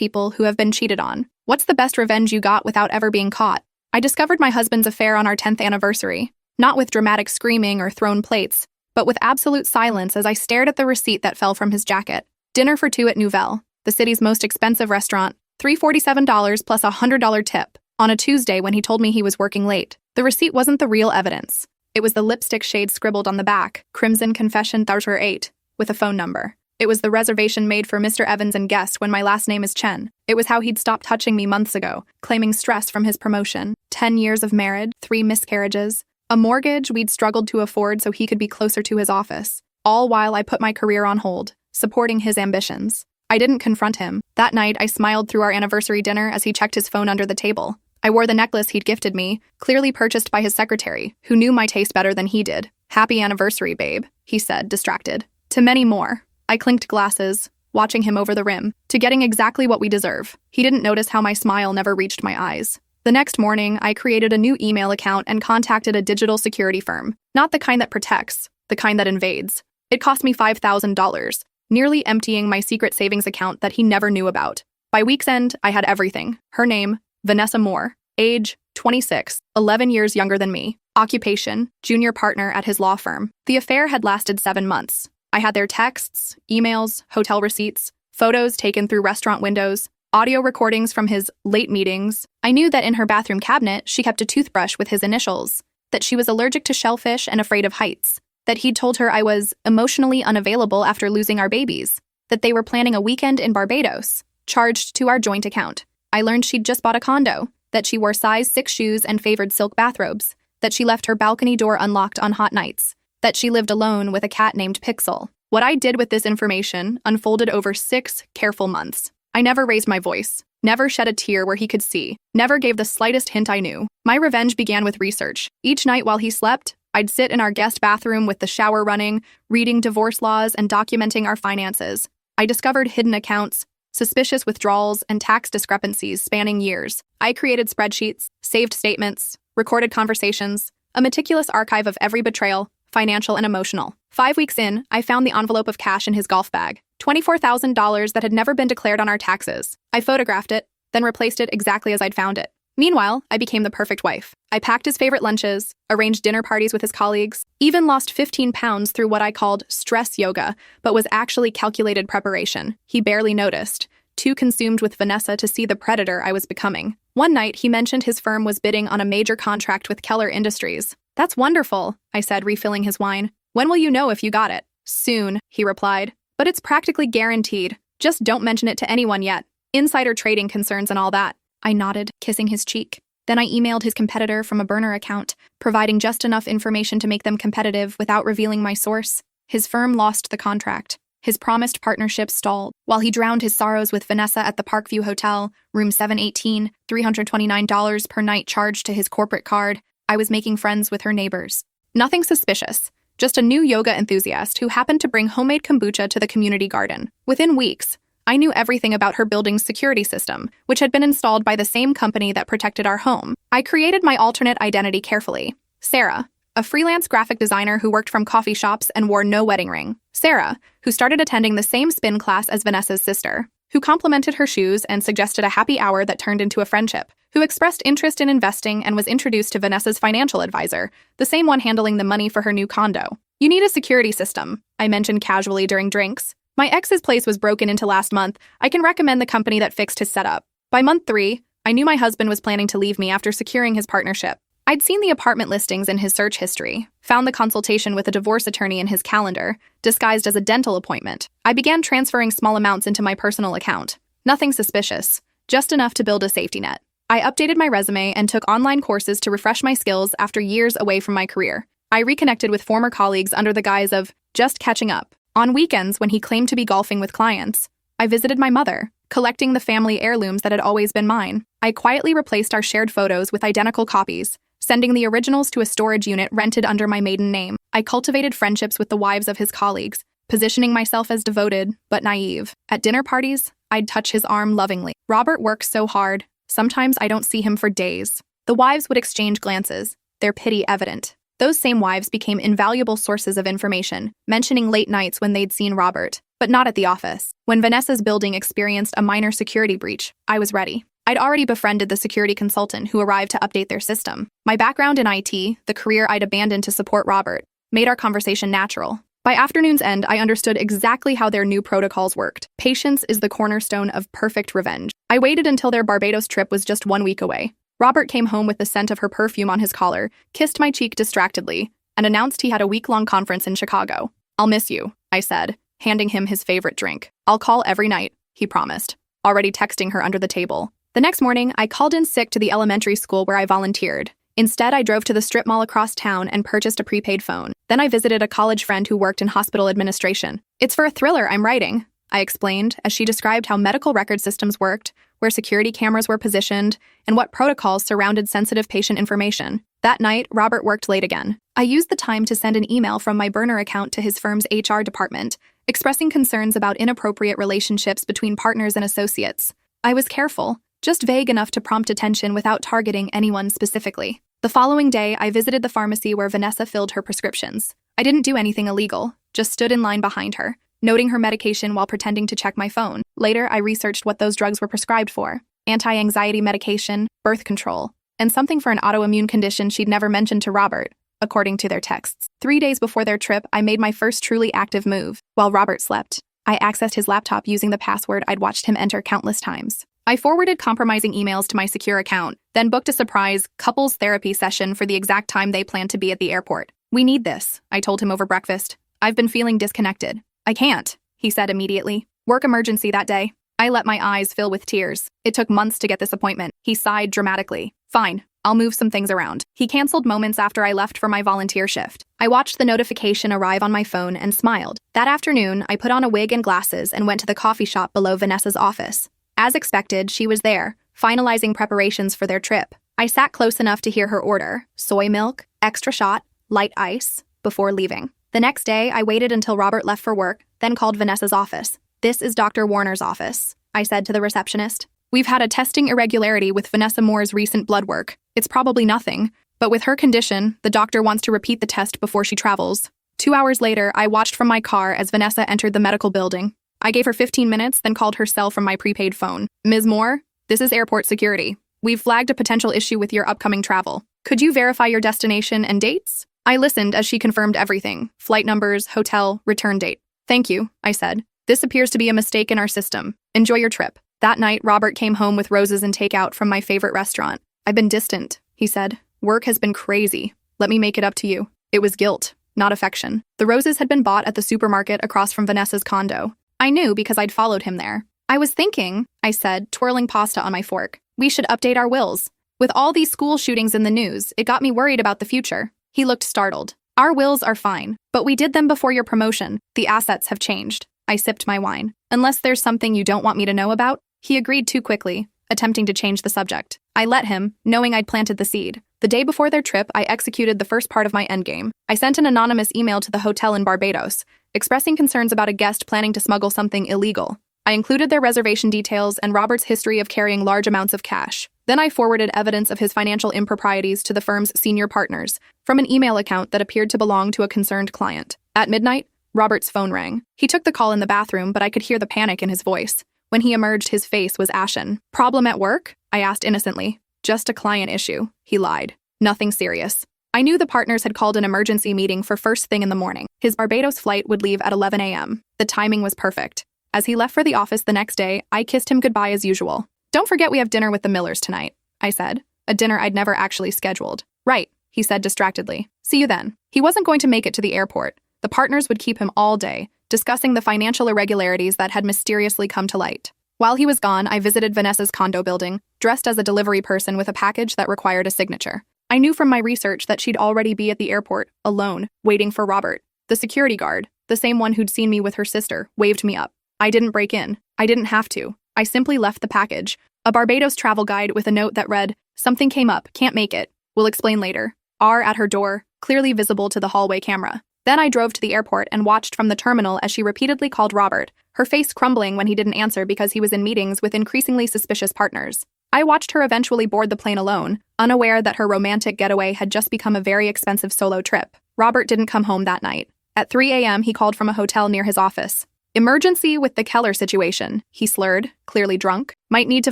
people who have been cheated on. What's the best revenge you got without ever being caught? I discovered my husband's affair on our 10th anniversary, not with dramatic screaming or thrown plates, but with absolute silence as I stared at the receipt that fell from his jacket. Dinner for two at Nouvelle, the city's most expensive restaurant, $347 plus a $100 tip, on a Tuesday when he told me he was working late. The receipt wasn't the real evidence. It was the lipstick shade scribbled on the back, Crimson Confession Thurser 8, with a phone number. It was the reservation made for Mr. Evans and guest when my last name is Chen. It was how he'd stopped touching me months ago, claiming stress from his promotion, 10 years of marriage, 3 miscarriages, a mortgage we'd struggled to afford so he could be closer to his office, all while I put my career on hold, supporting his ambitions. I didn't confront him. That night, I smiled through our anniversary dinner as he checked his phone under the table. I wore the necklace he'd gifted me, clearly purchased by his secretary, who knew my taste better than he did. "Happy anniversary, babe," he said, distracted. To many more. I clinked glasses, watching him over the rim, to getting exactly what we deserve. He didn't notice how my smile never reached my eyes. The next morning, I created a new email account and contacted a digital security firm. Not the kind that protects, the kind that invades. It cost me $5,000, nearly emptying my secret savings account that he never knew about. By week's end, I had everything. Her name, Vanessa Moore. Age, 26, 11 years younger than me. Occupation, junior partner at his law firm. The affair had lasted 7 months. I had their texts, emails, hotel receipts, photos taken through restaurant windows, audio recordings from his late meetings. I knew that in her bathroom cabinet, she kept a toothbrush with his initials, that she was allergic to shellfish and afraid of heights, that he'd told her I was emotionally unavailable after losing our babies, that they were planning a weekend in Barbados, charged to our joint account. I learned she'd just bought a condo, that she wore size 6 shoes and favored silk bathrobes, that she left her balcony door unlocked on hot nights, that she lived alone with a cat named Pixel. What I did with this information unfolded over 6 careful months. I never raised my voice, never shed a tear where he could see, never gave the slightest hint I knew. My revenge began with research. Each night while he slept, I'd sit in our guest bathroom with the shower running, reading divorce laws and documenting our finances. I discovered hidden accounts, suspicious withdrawals, and tax discrepancies spanning years. I created spreadsheets, saved statements, recorded conversations, a meticulous archive of every betrayal, financial and emotional. 5 weeks in, I found the envelope of cash in his golf bag, $24,000 that had never been declared on our taxes. I photographed it, then replaced it exactly as I'd found it. Meanwhile, I became the perfect wife. I packed his favorite lunches, arranged dinner parties with his colleagues, even lost 15 pounds through what I called stress yoga, but was actually calculated preparation. He barely noticed, too consumed with Vanessa to see the predator I was becoming. One night, he mentioned his firm was bidding on a major contract with Keller Industries. "That's wonderful," I said, refilling his wine. "When will you know if you got it?" "Soon," he replied. "But it's practically guaranteed. Just don't mention it to anyone yet. Insider trading concerns and all that." I nodded, kissing his cheek. Then I emailed his competitor from a burner account, providing just enough information to make them competitive without revealing my source. His firm lost the contract. His promised partnership stalled, while he drowned his sorrows with Vanessa at the Parkview Hotel, room 718, $329 per night charged to his corporate card. I was making friends with her neighbors. Nothing suspicious, just a new yoga enthusiast who happened to bring homemade kombucha to the community garden. Within weeks, I knew everything about her building's security system, which had been installed by the same company that protected our home. I created my alternate identity carefully. Sarah, a freelance graphic designer who worked from coffee shops and wore no wedding ring. Sarah, who started attending the same spin class as Vanessa's sister, who complimented her shoes and suggested a happy hour that turned into a friendship, who expressed interest in investing and was introduced to Vanessa's financial advisor, the same one handling the money for her new condo. "You need a security system," I mentioned casually during drinks. "My ex's place was broken into last month. I can recommend the company that fixed his setup." By month 3, I knew my husband was planning to leave me after securing his partnership. I'd seen the apartment listings in his search history, found the consultation with a divorce attorney in his calendar, disguised as a dental appointment. I began transferring small amounts into my personal account. Nothing suspicious, just enough to build a safety net. I updated my resume and took online courses to refresh my skills after years away from my career. I reconnected with former colleagues under the guise of just catching up. On weekends, when he claimed to be golfing with clients, I visited my mother, collecting the family heirlooms that had always been mine. I quietly replaced our shared photos with identical copies, sending the originals to a storage unit rented under my maiden name. I cultivated friendships with the wives of his colleagues, positioning myself as devoted but naive. At dinner parties, I'd touch his arm lovingly. "Robert works so hard. Sometimes I don't see him for days." The wives would exchange glances, their pity evident. Those same wives became invaluable sources of information, mentioning late nights when they'd seen Robert, But not at the office. When Vanessa's building experienced a minor security breach, I was ready. I'd already befriended the security consultant who arrived to update their system. My background in IT, the career I'd abandoned to support Robert, made our conversation natural. By afternoon's end, I understood exactly how their new protocols worked. Patience is the cornerstone of perfect revenge. I waited until their Barbados trip was just 1 week away. Robert came home with the scent of her perfume on his collar, kissed my cheek distractedly, and announced he had a week-long conference in Chicago. "I'll miss you," I said, handing him his favorite drink. "I'll call every night," he promised, already texting her under the table. The next morning, I called in sick to the elementary school where I volunteered. Instead, I drove to the strip mall across town and purchased a prepaid phone. Then I visited a college friend who worked in hospital administration. "It's for a thriller I'm writing," I explained, as she described how medical record systems worked, where security cameras were positioned, and what protocols surrounded sensitive patient information. That night, Robert worked late again. I used the time to send an email from my burner account to his firm's HR department, expressing concerns about inappropriate relationships between partners and associates. I was careful, just vague enough to prompt attention without targeting anyone specifically. The following day, I visited the pharmacy where Vanessa filled her prescriptions. I didn't do anything illegal, just stood in line behind her, noting her medication while pretending to check my phone. Later, I researched what those drugs were prescribed for: anti-anxiety medication, birth control, and something for an autoimmune condition she'd never mentioned to Robert, according to their texts. 3 days before their trip, I made my first truly active move. While Robert slept, I accessed his laptop using the password I'd watched him enter countless times. I forwarded compromising emails to my secure account, then booked a surprise couples therapy session for the exact time they planned to be at the airport. "We need this," I told him over breakfast. "I've been feeling disconnected." "I can't," he said immediately. "Work emergency that day." I let my eyes fill with tears. "It took months to get this appointment." He sighed dramatically. "Fine, I'll move some things around." He canceled moments after I left for my volunteer shift. I watched the notification arrive on my phone and smiled. That afternoon, I put on a wig and glasses and went to the coffee shop below Vanessa's office. As expected, she was there, finalizing preparations for their trip. I sat close enough to hear her order: soy milk, extra shot, light ice, before leaving. The next day, I waited until Robert left for work, then called Vanessa's office. "This is Dr. Warner's office," I said to the receptionist. "We've had a testing irregularity with Vanessa Moore's recent blood work. It's probably nothing, but with her condition, the doctor wants to repeat the test before she travels." 2 hours later, I watched from my car as Vanessa entered the medical building. I gave her 15 minutes, then called her cell from my prepaid phone. "Ms. Moore, this is airport security. We've flagged a potential issue with your upcoming travel. Could you verify your destination and dates?" I listened as she confirmed everything: flight numbers, hotel, return date. "Thank you," I said. "This appears to be a mistake in our system. Enjoy your trip." That night, Robert came home with roses and takeout from my favorite restaurant. "I've been distant," he said. "Work has been crazy. Let me make it up to you." It was guilt, not affection. The roses had been bought at the supermarket across from Vanessa's condo. I knew because I'd followed him there. "I was thinking," I said, twirling pasta on my fork, "we should update our wills. With all these school shootings in the news, it got me worried about the future." He looked startled. "Our wills are fine, but we did them before your promotion. The assets have changed." I sipped my wine. "Unless there's something you don't want me to know about?" He agreed too quickly, attempting to change the subject. I let him, knowing I'd planted the seed. The day before their trip, I executed the first part of my endgame. I sent an anonymous email to the hotel in Barbados, expressing concerns about a guest planning to smuggle something illegal. I included their reservation details and Robert's history of carrying large amounts of cash. Then I forwarded evidence of his financial improprieties to the firm's senior partners from an email account that appeared to belong to a concerned client. At midnight, Robert's phone rang. He took the call in the bathroom, but I could hear the panic in his voice. When he emerged, his face was ashen. "Problem at work?" I asked innocently. "Just a client issue," he lied. "Nothing serious." I knew the partners had called an emergency meeting for first thing in the morning. His Barbados flight would leave at 11 a.m. The timing was perfect. As he left for the office the next day, I kissed him goodbye as usual. "Don't forget we have dinner with the Millers tonight," I said, a dinner I'd never actually scheduled. "Right," he said distractedly. "See you then." He wasn't going to make it to the airport. The partners would keep him all day, discussing the financial irregularities that had mysteriously come to light. While he was gone, I visited Vanessa's condo building, dressed as a delivery person with a package that required a signature. I knew from my research that she'd already be at the airport, alone, waiting for Robert. The security guard, the same one who'd seen me with her sister, waved me up. I didn't break in. I didn't have to. I simply left the package. A Barbados travel guide with a note that read, "Something came up, can't make it. Will explain later." R at her door, clearly visible to the hallway camera. Then I drove to the airport and watched from the terminal as she repeatedly called Robert, her face crumbling when he didn't answer because he was in meetings with increasingly suspicious partners. I watched her eventually board the plane alone, unaware that her romantic getaway had just become a very expensive solo trip. Robert didn't come home that night. At 3 a.m., he called from a hotel near his office. Emergency with the Keller situation, he slurred, clearly drunk. Might need to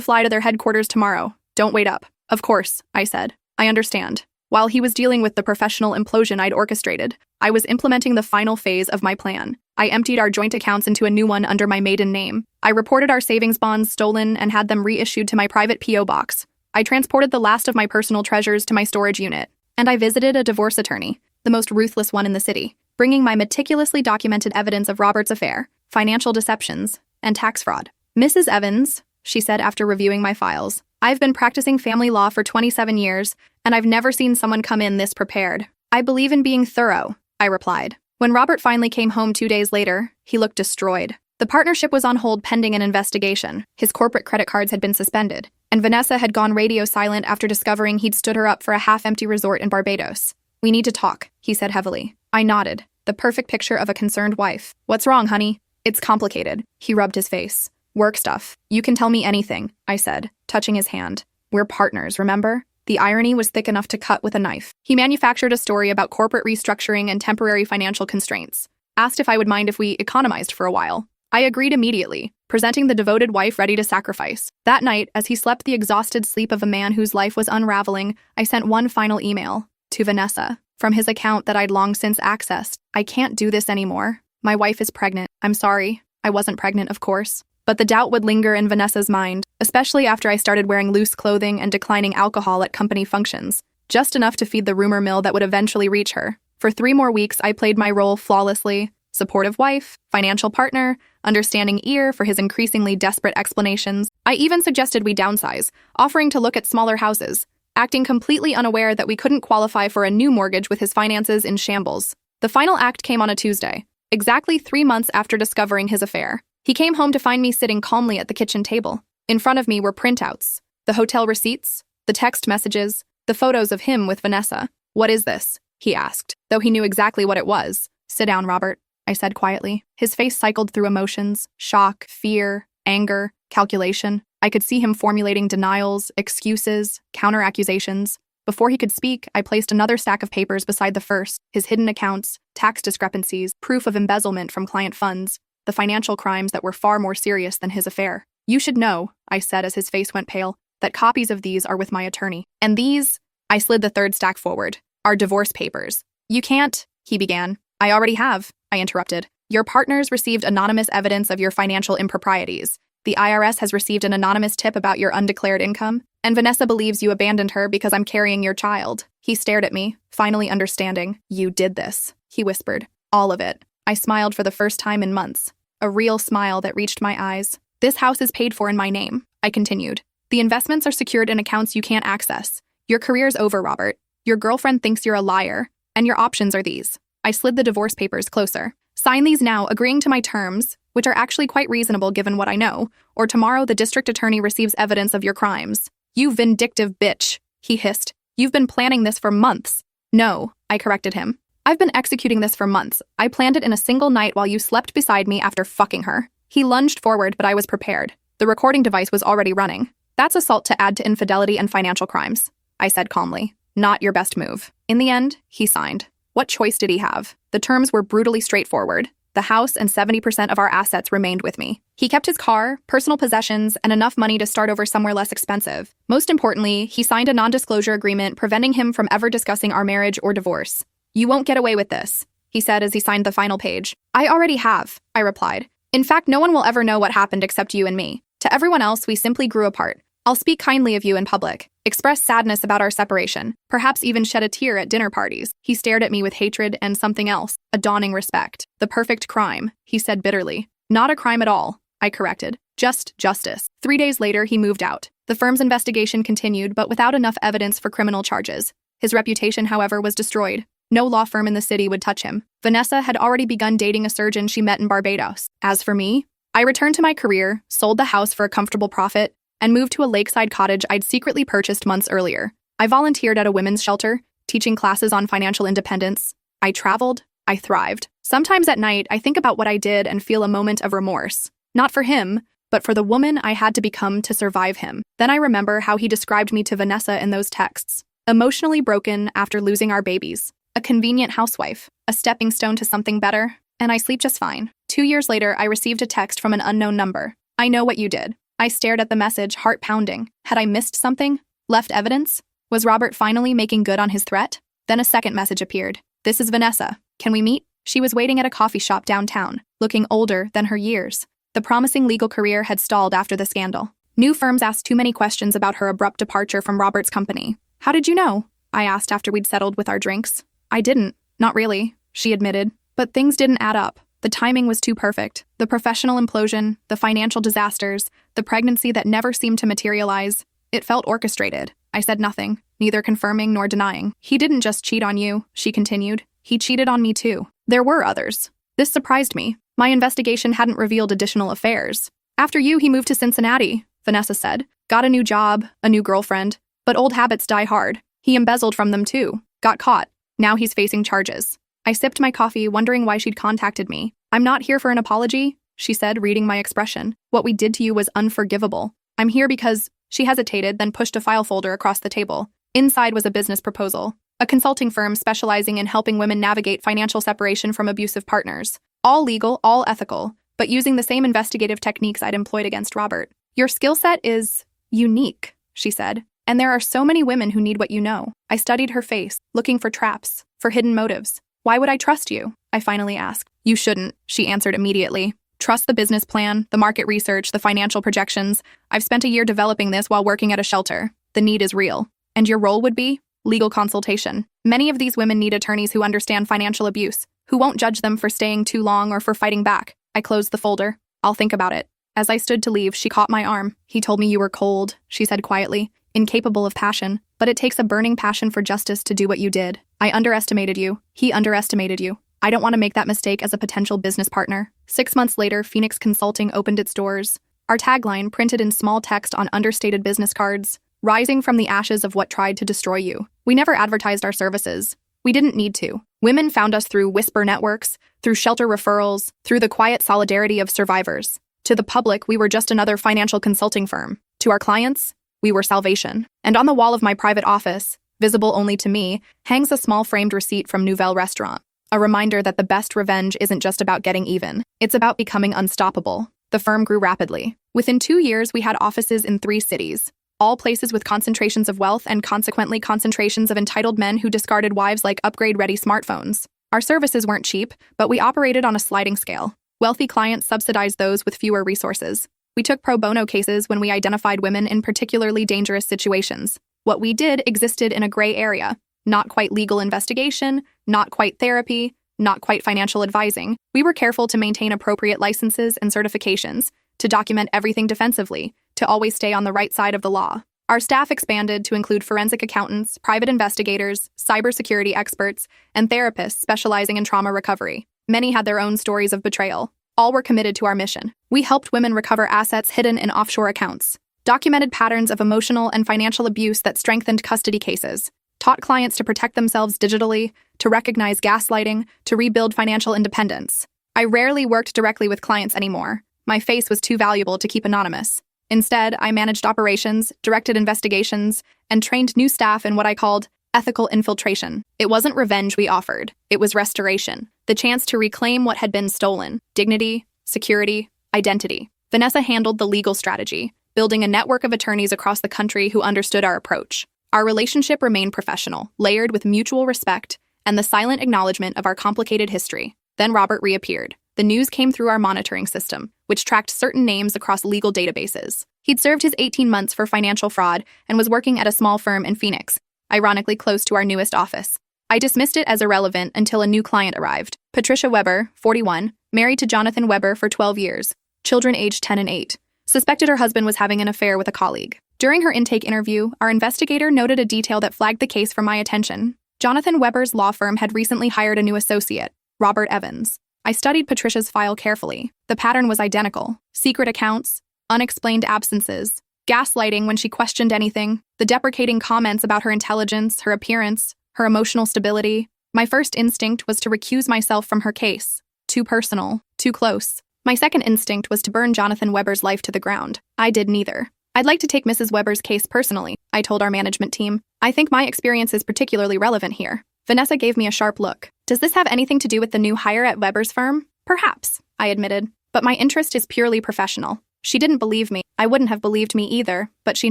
fly to their headquarters tomorrow. Don't wait up. Of course, I said. I understand. While he was dealing with the professional implosion I'd orchestrated, I was implementing the final phase of my plan. I emptied our joint accounts into a new one under my maiden name. I reported our savings bonds stolen and had them reissued to my private P.O. box. I transported the last of my personal treasures to my storage unit. And I visited a divorce attorney, the most ruthless one in the city, bringing my meticulously documented evidence of Robert's affair, financial deceptions, and tax fraud. Mrs. Evans, she said after reviewing my files, I've been practicing family law for 27 years, and I've never seen someone come in this prepared. I believe in being thorough, I replied. When Robert finally came home 2 days later, he looked destroyed. The partnership was on hold pending an investigation. His corporate credit cards had been suspended, and Vanessa had gone radio silent after discovering he'd stood her up for a half-empty resort in Barbados. We need to talk, he said heavily. I nodded, the perfect picture of a concerned wife. What's wrong, honey? It's complicated. He rubbed his face. Work stuff. You can tell me anything, I said, touching his hand. We're partners, remember? The irony was thick enough to cut with a knife. He manufactured a story about corporate restructuring and temporary financial constraints. Asked if I would mind if we economized for a while. I agreed immediately, presenting the devoted wife ready to sacrifice. That night, as he slept the exhausted sleep of a man whose life was unraveling, I sent one final email to Vanessa from his account that I'd long since accessed. I can't do this anymore. My wife is pregnant. I'm sorry. I wasn't pregnant, of course. But the doubt would linger in Vanessa's mind, especially after I started wearing loose clothing and declining alcohol at company functions, just enough to feed the rumor mill that would eventually reach her. For 3 more weeks, I played my role flawlessly. Supportive wife, financial partner, understanding ear for his increasingly desperate explanations. I even suggested we downsize, offering to look at smaller houses, acting completely unaware that we couldn't qualify for a new mortgage with his finances in shambles. The final act came on a Tuesday, exactly 3 months after discovering his affair. He came home to find me sitting calmly at the kitchen table. In front of me were printouts, the hotel receipts, the text messages, the photos of him with Vanessa. What is this? He asked, though he knew exactly what it was. Sit down, Robert, I said quietly. His face cycled through emotions, shock, fear, anger, calculation. I could see him formulating denials, excuses, counter-accusations. Before he could speak, I placed another stack of papers beside the first, his hidden accounts, tax discrepancies, proof of embezzlement from client funds, the financial crimes that were far more serious than his affair. You should know, I said as his face went pale, that copies of these are with my attorney. And these, I slid the third stack forward, are divorce papers. You can't, he began. I already have, I interrupted. Your partners received anonymous evidence of your financial improprieties. The IRS has received an anonymous tip about your undeclared income, and Vanessa believes you abandoned her because I'm carrying your child. He stared at me, finally understanding. You did this, he whispered. All of it. I smiled for the first time in months, a real smile that reached my eyes. This house is paid for in my name, I continued. The investments are secured in accounts you can't access. Your career's over, Robert. Your girlfriend thinks you're a liar, and your options are these. I slid the divorce papers closer. Sign these now, agreeing to my terms, which are actually quite reasonable given what I know, or tomorrow the district attorney receives evidence of your crimes. You vindictive bitch, he hissed. You've been planning this for months. No, I corrected him. I've been executing this for months. I planned it in a single night while you slept beside me after fucking her. He lunged forward, but I was prepared. The recording device was already running. That's assault to add to infidelity and financial crimes, I said calmly. Not your best move. In the end, he signed. What choice did he have? The terms were brutally straightforward. The house and 70% of our assets remained with me. He kept his car, personal possessions, and enough money to start over somewhere less expensive. Most importantly, he signed a non-disclosure agreement preventing him from ever discussing our marriage or divorce. You won't get away with this, he said as he signed the final page. I already have, I replied. In fact, no one will ever know what happened except you and me. To everyone else, we simply grew apart. I'll speak kindly of you in public, express sadness about our separation, perhaps even shed a tear at dinner parties. He stared at me with hatred and something else, a dawning respect. The perfect crime, he said bitterly. Not a crime at all, I corrected. Just justice. 3 days later, he moved out. The firm's investigation continued, but without enough evidence for criminal charges. His reputation, however, was destroyed. No law firm in the city would touch him. Vanessa had already begun dating a surgeon she met in Barbados. As for me, I returned to my career, sold the house for a comfortable profit, and moved to a lakeside cottage I'd secretly purchased months earlier. I volunteered at a women's shelter, teaching classes on financial independence. I traveled. I thrived. Sometimes at night, I think about what I did and feel a moment of remorse. Not for him, but for the woman I had to become to survive him. Then I remember how he described me to Vanessa in those texts. Emotionally broken after losing our babies. A convenient housewife. A stepping stone to something better. And I sleep just fine. 2 years later, I received a text from an unknown number. I know what you did. I stared at the message, heart pounding. Had I missed something? Left evidence? Was Robert finally making good on his threat? Then a second message appeared. This is Vanessa. Can we meet? She was waiting at a coffee shop downtown, looking older than her years. The promising legal career had stalled after the scandal. New firms asked too many questions about her abrupt departure from Robert's company. How did you know? I asked after we'd settled with our drinks. I didn't. Not really, she admitted. But things didn't add up. The timing was too perfect. The professional implosion, the financial disasters, the pregnancy that never seemed to materialize. It felt orchestrated. I said nothing, neither confirming nor denying. He didn't just cheat on you, she continued. He cheated on me too. There were others. This surprised me. My investigation hadn't revealed additional affairs. After you, he moved to Cincinnati, Vanessa said. Got a new job, a new girlfriend. But old habits die hard. He embezzled from them too. Got caught. Now he's facing charges. I sipped my coffee, wondering why she'd contacted me. I'm not here for an apology, she said, reading my expression. What we did to you was unforgivable. I'm here because... She hesitated, then pushed a file folder across the table. Inside was a business proposal. A consulting firm specializing in helping women navigate financial separation from abusive partners. All legal, all ethical, but using the same investigative techniques I'd employed against Robert. Your skill set is... unique, she said. And there are so many women who need what you know. I studied her face, looking for traps, for hidden motives. Why would I trust you? I finally asked. You shouldn't, she answered immediately. Trust the business plan, the market research, the financial projections. I've spent a year developing this while working at a shelter. The need is real. And your role would be? Legal consultation. Many of these women need attorneys who understand financial abuse, who won't judge them for staying too long or for fighting back. I closed the folder. I'll think about it. As I stood to leave, she caught my arm. He told me you were cold, she said quietly, incapable of passion. But it takes a burning passion for justice to do what you did. I underestimated you. He underestimated you. I don't want to make that mistake as a potential business partner. 6 months later, Phoenix Consulting opened its doors. Our tagline, printed in small text on understated business cards, rising from the ashes of what tried to destroy you. We never advertised our services. We didn't need to. Women found us through whisper networks, through shelter referrals, through the quiet solidarity of survivors. To the public, we were just another financial consulting firm. To our clients, we were salvation. And on the wall of my private office, visible only to me, hangs a small framed receipt from Nouvelle Restaurant. A reminder that the best revenge isn't just about getting even. It's about becoming unstoppable. The firm grew rapidly. Within 2 years, we had offices in 3 cities, all places with concentrations of wealth and consequently concentrations of entitled men who discarded wives like upgrade-ready smartphones. Our services weren't cheap, but we operated on a sliding scale. Wealthy clients subsidized those with fewer resources. We took pro bono cases when we identified women in particularly dangerous situations. What we did existed in a gray area. Not quite legal investigation, not quite therapy, not quite financial advising. We were careful to maintain appropriate licenses and certifications, to document everything defensively, to always stay on the right side of the law. Our staff expanded to include forensic accountants, private investigators, cybersecurity experts, and therapists specializing in trauma recovery. Many had their own stories of betrayal. All were committed to our mission. We helped women recover assets hidden in offshore accounts, documented patterns of emotional and financial abuse that strengthened custody cases, taught clients to protect themselves digitally, to recognize gaslighting, to rebuild financial independence. I rarely worked directly with clients anymore. My face was too valuable to keep anonymous. Instead, I managed operations, directed investigations, and trained new staff in what I called ethical infiltration. It wasn't revenge we offered. It was restoration. The chance to reclaim what had been stolen. Dignity, security, identity. Vanessa handled the legal strategy, building a network of attorneys across the country who understood our approach. Our relationship remained professional, layered with mutual respect and the silent acknowledgement of our complicated history. Then Robert reappeared. The news came through our monitoring system, which tracked certain names across legal databases. He'd served his 18 months for financial fraud and was working at a small firm in Phoenix, ironically close to our newest office. I dismissed it as irrelevant until a new client arrived. Patricia Weber, 41, married to Jonathan Weber for 12 years, children aged 10 and 8, suspected her husband was having an affair with a colleague. During her intake interview, our investigator noted a detail that flagged the case for my attention. Jonathan Weber's law firm had recently hired a new associate, Robert Evans. I studied Patricia's file carefully. The pattern was identical. Secret accounts, unexplained absences, gaslighting when she questioned anything, the deprecating comments about her intelligence, her appearance, her emotional stability. My first instinct was to recuse myself from her case. Too personal, too close. My second instinct was to burn Jonathan Weber's life to the ground. I did neither. I'd like to take Mrs. Weber's case personally, I told our management team. I think my experience is particularly relevant here. Vanessa gave me a sharp look. Does this have anything to do with the new hire at Weber's firm? Perhaps, I admitted, but my interest is purely professional. She didn't believe me. I wouldn't have believed me either, but she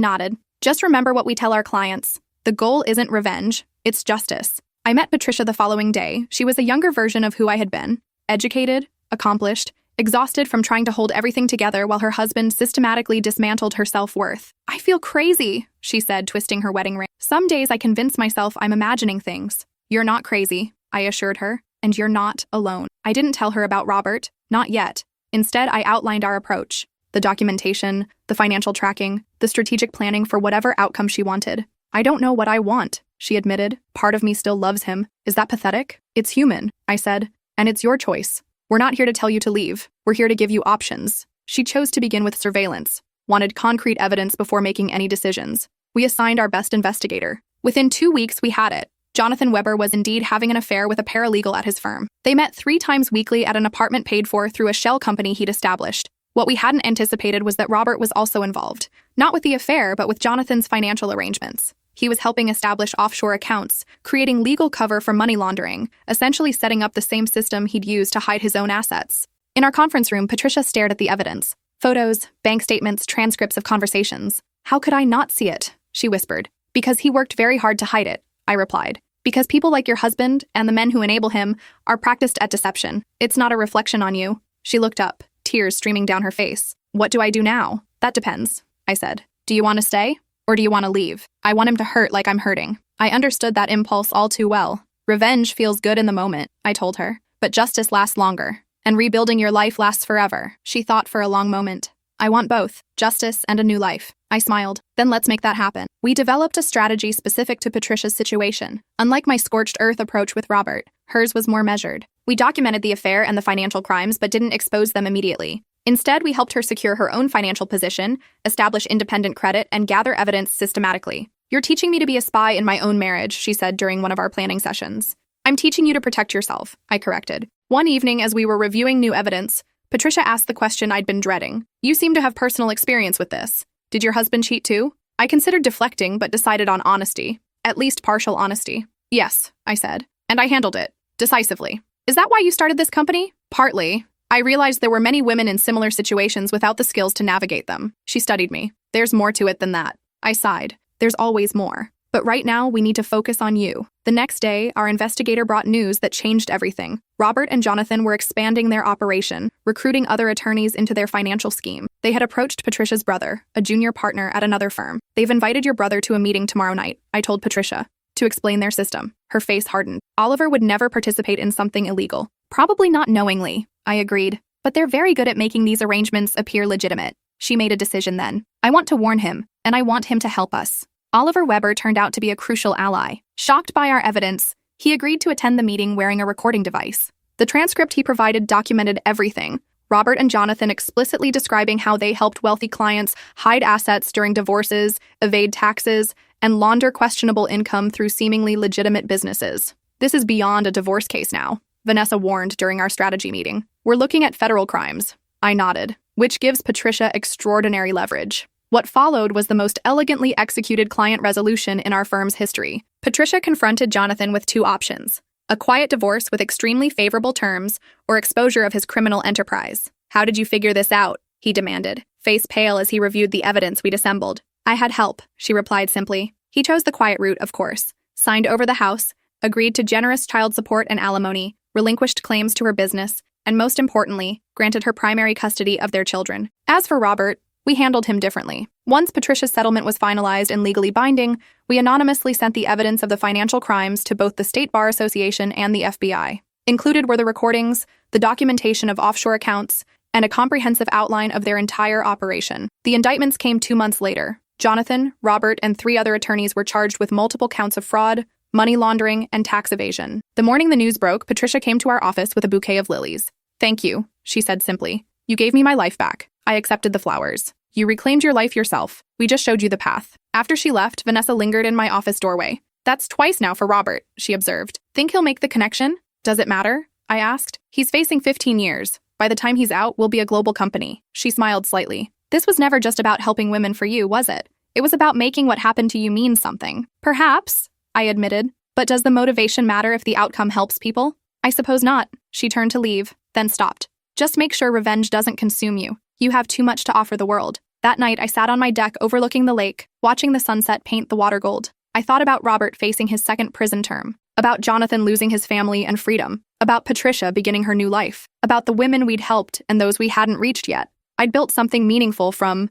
nodded. Just remember what we tell our clients. The goal isn't revenge, it's justice. I met Patricia the following day. She was a younger version of who I had been. Educated, accomplished, exhausted from trying to hold everything together while her husband systematically dismantled her self-worth. I feel crazy, she said, twisting her wedding ring. Some days I convince myself I'm imagining things. You're not crazy, I assured her, and you're not alone. I didn't tell her about Robert, not yet. Instead, I outlined our approach. The documentation, the financial tracking, the strategic planning for whatever outcome she wanted. I don't know what I want, she admitted. Part of me still loves him. Is that pathetic? It's human, I said, and it's your choice. We're not here to tell you to leave. We're here to give you options. She chose to begin with surveillance, wanted concrete evidence before making any decisions. We assigned our best investigator. Within 2 weeks, we had it. Jonathan Weber was indeed having an affair with a paralegal at his firm. They met 3 times weekly at an apartment paid for through a shell company he'd established. What we hadn't anticipated was that Robert was also involved, not with the affair, but with Jonathan's financial arrangements. He was helping establish offshore accounts, creating legal cover for money laundering, essentially setting up the same system he'd used to hide his own assets. In our conference room, Patricia stared at the evidence. Photos, bank statements, transcripts of conversations. How could I not see it? She whispered. Because he worked very hard to hide it, I replied. Because people like your husband and the men who enable him are practiced at deception. It's not a reflection on you. She looked up, tears streaming down her face. What do I do now? That depends, I said. Do you want to stay? Or do you want to leave? I want him to hurt like I'm hurting. I understood that impulse all too well. Revenge feels good in the moment, I told her. But justice lasts longer. And rebuilding your life lasts forever. She thought for a long moment. I want both, justice and a new life. I smiled. Then let's make that happen. We developed a strategy specific to Patricia's situation. Unlike my scorched earth approach with Robert, hers was more measured. We documented the affair and the financial crimes but didn't expose them immediately. Instead, we helped her secure her own financial position, establish independent credit, and gather evidence systematically. You're teaching me to be a spy in my own marriage, she said during one of our planning sessions. I'm teaching you to protect yourself, I corrected. One evening, as we were reviewing new evidence, Patricia asked the question I'd been dreading. You seem to have personal experience with this. Did your husband cheat too? I considered deflecting, but decided on honesty. At least partial honesty. Yes, I said. And I handled it. Decisively. Is that why you started this company? Partly. I realized there were many women in similar situations without the skills to navigate them. She studied me. There's more to it than that. I sighed. There's always more. But right now, we need to focus on you. The next day, our investigator brought news that changed everything. Robert and Jonathan were expanding their operation, recruiting other attorneys into their financial scheme. They had approached Patricia's brother, a junior partner at another firm. They've invited your brother to a meeting tomorrow night, I told Patricia, to explain their system. Her face hardened. Oliver would never participate in something illegal. Probably not knowingly, I agreed. But they're very good at making these arrangements appear legitimate. She made a decision then. I want to warn him, and I want him to help us. Oliver Weber turned out to be a crucial ally. Shocked by our evidence, he agreed to attend the meeting wearing a recording device. The transcript he provided documented everything. Robert and Jonathan explicitly describing how they helped wealthy clients hide assets during divorces, evade taxes, and launder questionable income through seemingly legitimate businesses. This is beyond a divorce case now, Vanessa warned during our strategy meeting. We're looking at federal crimes. I nodded, which gives Patricia extraordinary leverage. What followed was the most elegantly executed client resolution in our firm's history. Patricia confronted Jonathan with 2 options: a quiet divorce with extremely favorable terms, or exposure of his criminal enterprise. How did you figure this out? He demanded, face pale as he reviewed the evidence we'd assembled. I had help, she replied simply. He chose the quiet route, of course, signed over the house, agreed to generous child support and alimony, relinquished claims to her business, and most importantly, granted her primary custody of their children. As for Robert, we handled him differently. Once Patricia's settlement was finalized and legally binding, we anonymously sent the evidence of the financial crimes to both the State Bar Association and the FBI. Included were the recordings, the documentation of offshore accounts, and a comprehensive outline of their entire operation. The indictments came 2 months later. Jonathan, Robert, and 3 other attorneys were charged with multiple counts of fraud, money laundering, and tax evasion. The morning the news broke, Patricia came to our office with a bouquet of lilies. Thank you, she said simply. You gave me my life back. I accepted the flowers. You reclaimed your life yourself. We just showed you the path. After she left, Vanessa lingered in my office doorway. That's twice now for Robert, she observed. Think he'll make the connection? Does it matter? I asked. He's facing 15 years. By the time he's out, we'll be a global company. She smiled slightly. This was never just about helping women for you, was it? It was about making what happened to you mean something. Perhaps, I admitted. But does the motivation matter if the outcome helps people? I suppose not. She turned to leave, then stopped. Just make sure revenge doesn't consume you. You have too much to offer the world. That night, I sat on my deck overlooking the lake, watching the sunset paint the water gold. I thought about Robert facing his second prison term, about Jonathan losing his family and freedom, about Patricia beginning her new life, about the women we'd helped and those we hadn't reached yet. I'd built something meaningful from